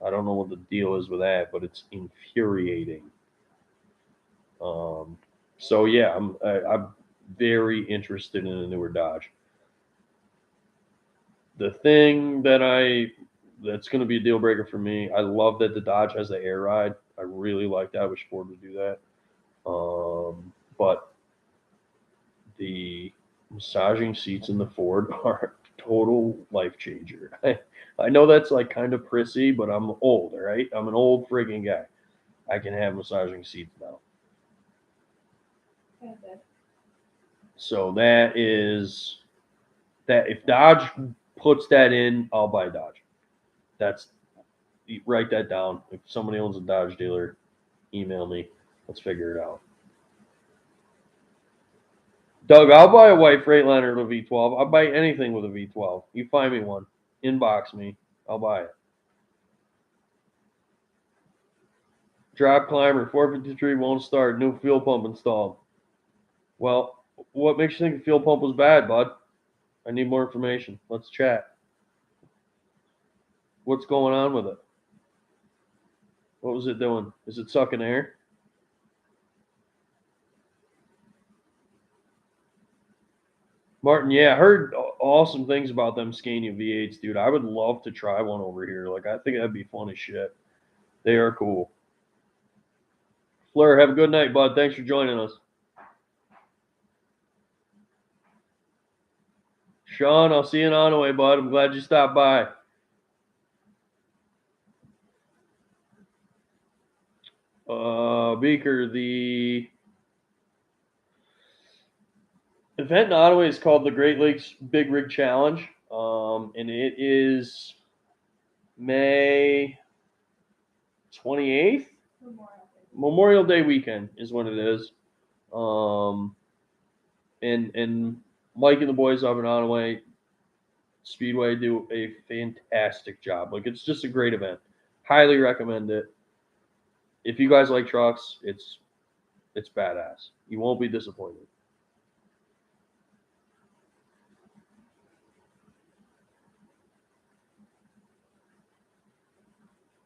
I don't know what the deal is with that, but it's infuriating. Um, so yeah, I'm very interested in a newer Dodge. The thing that's going to be a deal breaker for me, I love that the Dodge has the air ride. I really like that. I wish Ford would do that. But the massaging seats in the Ford are a total life changer. I know that's like kind of prissy, but I'm old, all right? I'm an old frigging guy. I can have massaging seats now. So that is that. If Dodge puts that in, I'll buy Dodge. That's write that down. If somebody owns a Dodge dealer, email me. Let's figure it out. Doug, I'll buy a white Freightliner with a V12. I'll buy anything with a V12. You find me one. Inbox me. I'll buy it. Drop climber, 453 won't start. New fuel pump installed. Well, what makes you think the fuel pump was bad, bud? I need more information. Let's chat. What's going on with it? What was it doing? Is it sucking air? Martin, yeah, I heard awesome things about them Scania V8s, dude. I would love to try one over here. Like, I think that'd be fun as shit. They are cool. Fleur, have a good night, bud. Thanks for joining us. Sean, I'll see you in Onaway, bud. I'm glad you stopped by. Beaker, the event in Ottawa is called the Great Lakes Big Rig Challenge, and it is May 28th. Memorial Day weekend is when it is. And Mike and the boys up in Ottawa Speedway do a fantastic job. Like, it's just a great event. Highly recommend it. If you guys like trucks, it's badass. You won't be disappointed.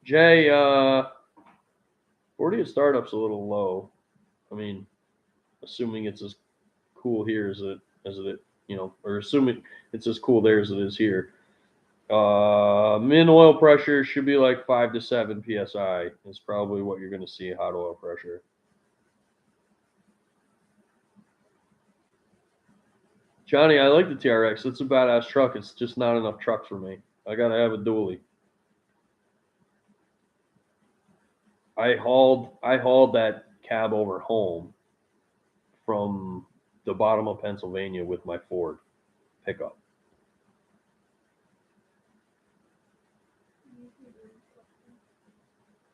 Jay, 40 at startup's a little low. I mean, assuming it's as cool here as it, or assuming it's as cool there as it is here. Min oil pressure should be like 5 to 7 psi. Is probably what you're going to see hot oil pressure. Johnny, I like the TRX. It's a badass truck. It's just not enough truck for me. I gotta have a dually. I hauled that cab over home from the bottom of Pennsylvania with my Ford pickup.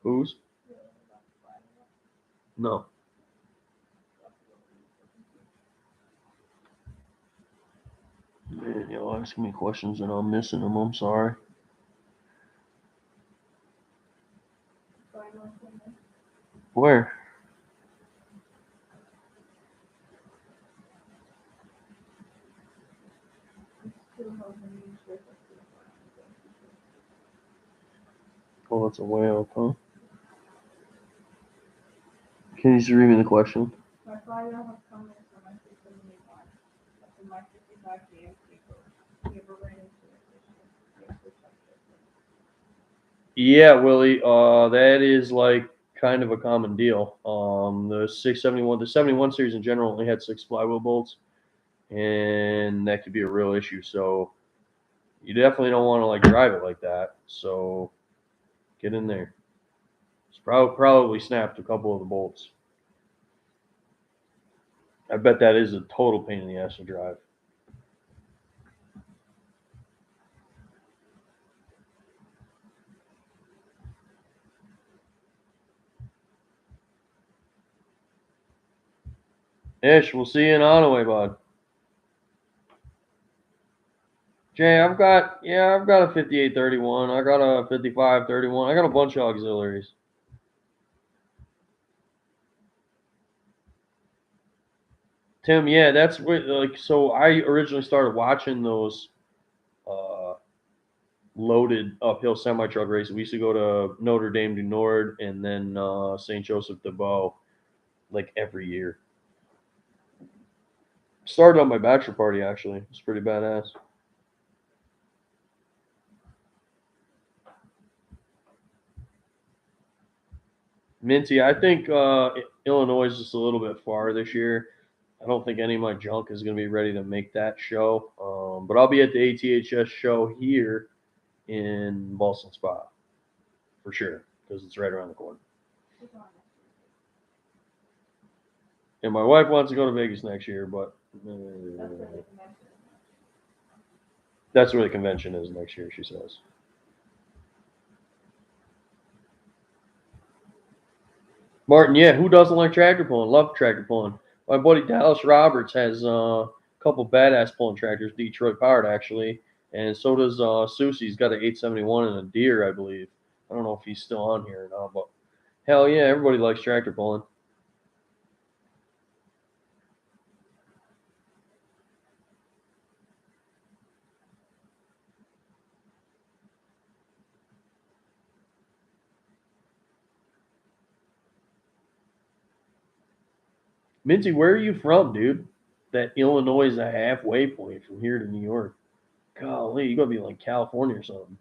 Whose? No. Man, y'all asking me questions and I'm missing them. I'm sorry. Where? Oh, it's a whale, huh? Can you just read me the question? Yeah, Willie. That is like kind of a common deal. The 671, the 71 series in general only had 6 flywheel bolts, and that could be a real issue. So you definitely don't want to like drive it like that. So get in there. It's probably snapped a couple of the bolts. I bet that is a total pain in the ass to drive. Ish, we'll see you in Onaway, bud. Jay, I've got a 5831. I got a 5531. I got a bunch of auxiliaries. Tim, yeah, that's what, like, so I originally started watching those loaded uphill semi truck races. We used to go to Notre Dame du Nord and then St. Joseph de Beau like every year. Started on my bachelor party, actually. It's pretty badass. Minty, I think Illinois is just a little bit far this year. I don't think any of my junk is going to be ready to make that show. But I'll be at the ATHS show here in Boston Spa for sure because it's right around the corner. And my wife wants to go to Vegas next year, but that's where the convention is next year, she says. Martin, yeah, who doesn't like tractor pulling? Love tractor pulling. My buddy Dallas Roberts has a couple badass pulling tractors, Detroit powered actually, and so does Susie. He's got an 871 and a Deere, I believe. I don't know if he's still on here or not, but hell yeah, everybody likes tractor pulling. Minty, where are you from, dude? That Illinois is a halfway point from here to New York. Golly, you gotta be like California or something.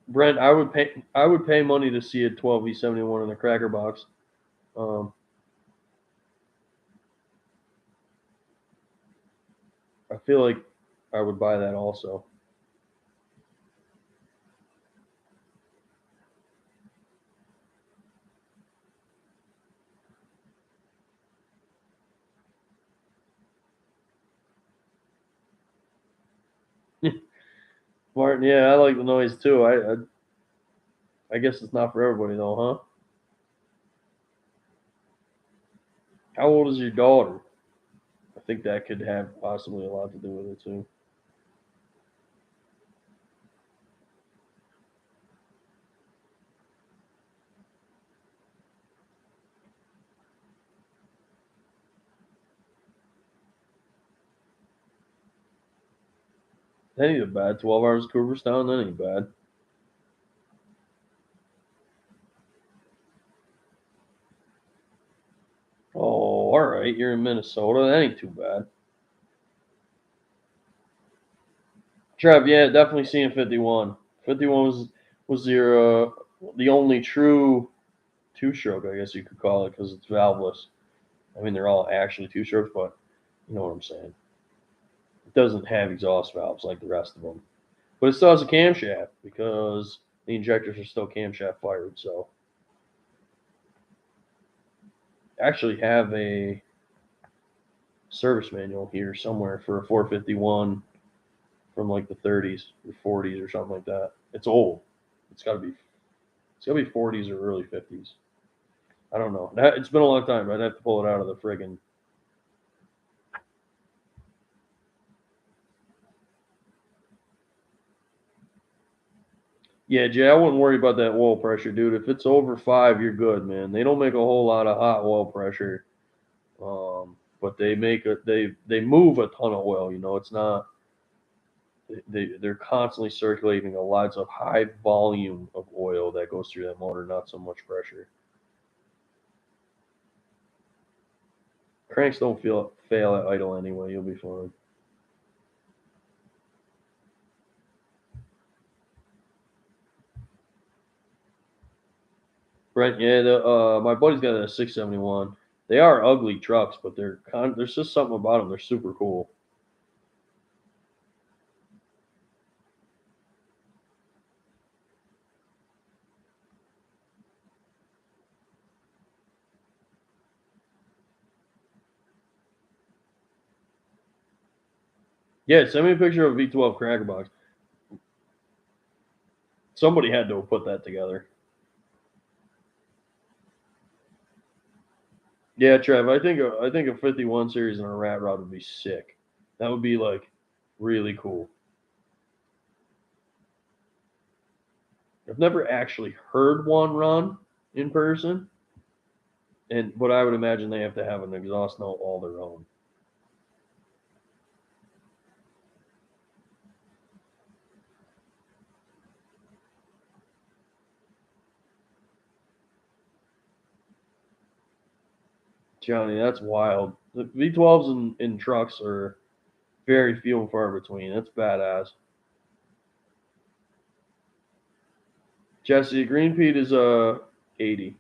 Brent, I would pay money to see a 12V71 in a cracker box. Um, I feel like I would buy that also. Martin, yeah, I like the noise too. I guess it's not for everybody though, huh? How old is your daughter? I think that could have possibly a lot to do with it too. That ain't bad. 12 hours of Cooperstown, that ain't bad. Oh, all right. You're in Minnesota. That ain't too bad. Trev, yeah, definitely seeing 51. 51 was the only true two stroke, I guess you could call it, because it's valveless. I mean, they're all actually two strokes, but you know what I'm saying. It doesn't have exhaust valves like the rest of them, but it still has a camshaft because the injectors are still camshaft fired. So I actually have a service manual here somewhere for a 451 from like the 30s or 40s or something like that. It's old. It's got to be it's got to be 40s or early 50s. I don't know. It's been a long time. I'd have to pull it out of the friggin'. Yeah, Jay, I wouldn't worry about that oil pressure, dude. If it's over 5, you're good, man. They don't make a whole lot of hot oil pressure, but they move a ton of oil. You know, it's not they're constantly circulating a lots of high volume of oil that goes through that motor, not so much pressure. Cranks don't fail at idle anyway. You'll be fine. Right? Yeah. My buddy's got a 671. They are ugly trucks, but there's just something about them. They're super cool. Yeah, send me a picture of a V12 cracker box. Somebody had to have put that together. Yeah, Trev, I think a 51 series and a rat rod would be sick. That would be like really cool. I've never actually heard one run in person, but I would imagine they have to have an exhaust note all their own. Johnny, that's wild. The V12s in trucks are very few and far between. That's badass. Jesse, Green Pete is a 80.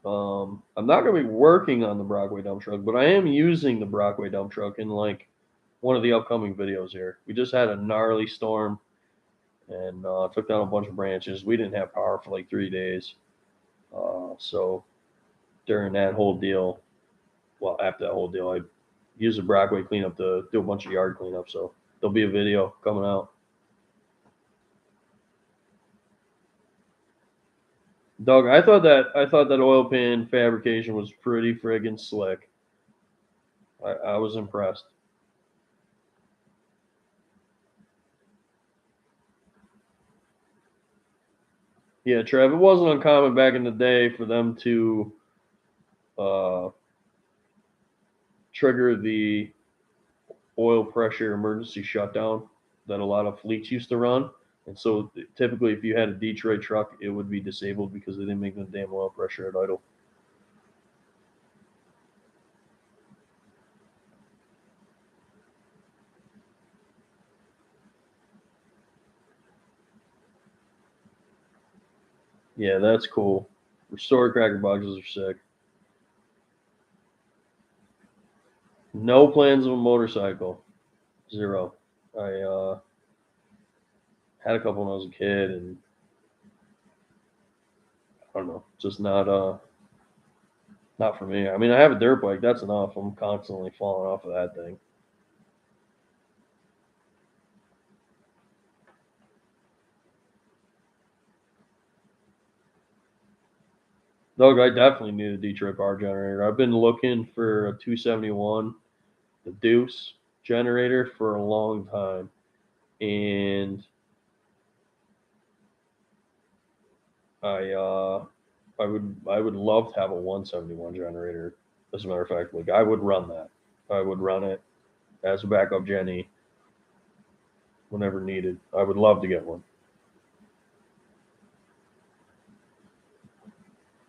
I'm not going to be working on the Brockway dump truck, but I am using the Brockway dump truck in like one of the upcoming videos here. We just had a gnarly storm and took down a bunch of branches. We didn't have power for like 3 days. So during that whole deal, well, after that whole deal, use the Brockway cleanup to do a bunch of yard cleanup. So there'll be a video coming out. Doug, I thought that oil pan fabrication was pretty friggin' slick. I was impressed. Yeah, Trev, it wasn't uncommon back in the day for them to uh, trigger the oil pressure emergency shutdown that a lot of fleets used to run. And so typically, if you had a Detroit truck, it would be disabled because they didn't make the damn oil pressure at idle. Yeah, that's cool. Restored cracker boxes are sick. No plans of a motorcycle. Zero. I had a couple when I was a kid, and I don't know, just not for me. I mean, I have a dirt bike. That's enough. I'm constantly falling off of that thing. Doug, I definitely need a Detroit power generator. I've been looking for a 271, the Deuce generator for a long time, and I I would love to have a 171 generator. As a matter of fact, like I would run that. I would run it as a backup Jenny whenever needed. I would love to get one.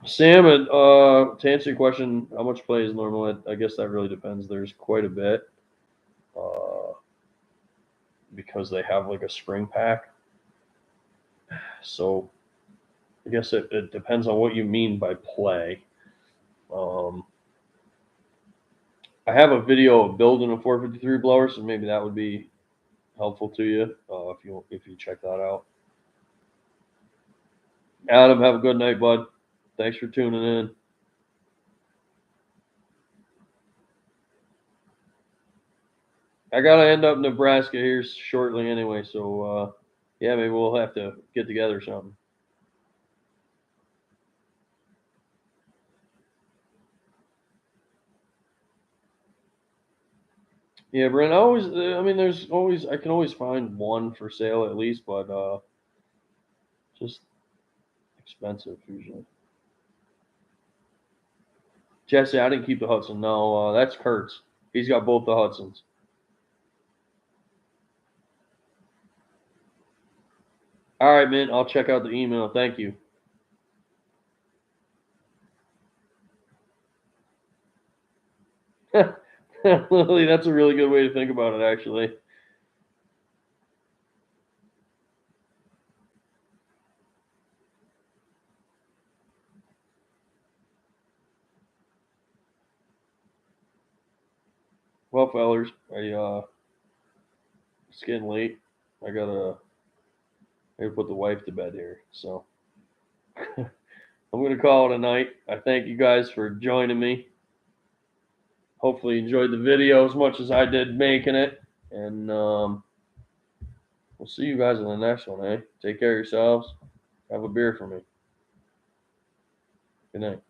Sam, to answer your question, how much play is normal? I guess that really depends. There's quite a bit uh, because they have like a spring pack. So I guess it depends on what you mean by play. Um, I have a video of building a 453 blower, so maybe that would be helpful to you if you check that out. Adam, have a good night, bud. Thanks for tuning in. I gotta end up in Nebraska here shortly anyway, so yeah, maybe we'll have to get together or something. Yeah, Brent. I mean, there's always I can always find one for sale at least, but just expensive usually. Jesse, I didn't keep the Hudson. No, that's Kurt's. He's got both the Hudsons. All right, man. I'll check out the email. Thank you. Lily, that's a really good way to think about it, actually. Well, fellers, it's getting late. I gotta put the wife to bed here. So I'm gonna call it a night. I thank you guys for joining me. Hopefully, you enjoyed the video as much as I did making it, and we'll see you guys in the next one. Take care of yourselves. Have a beer for me. Good night.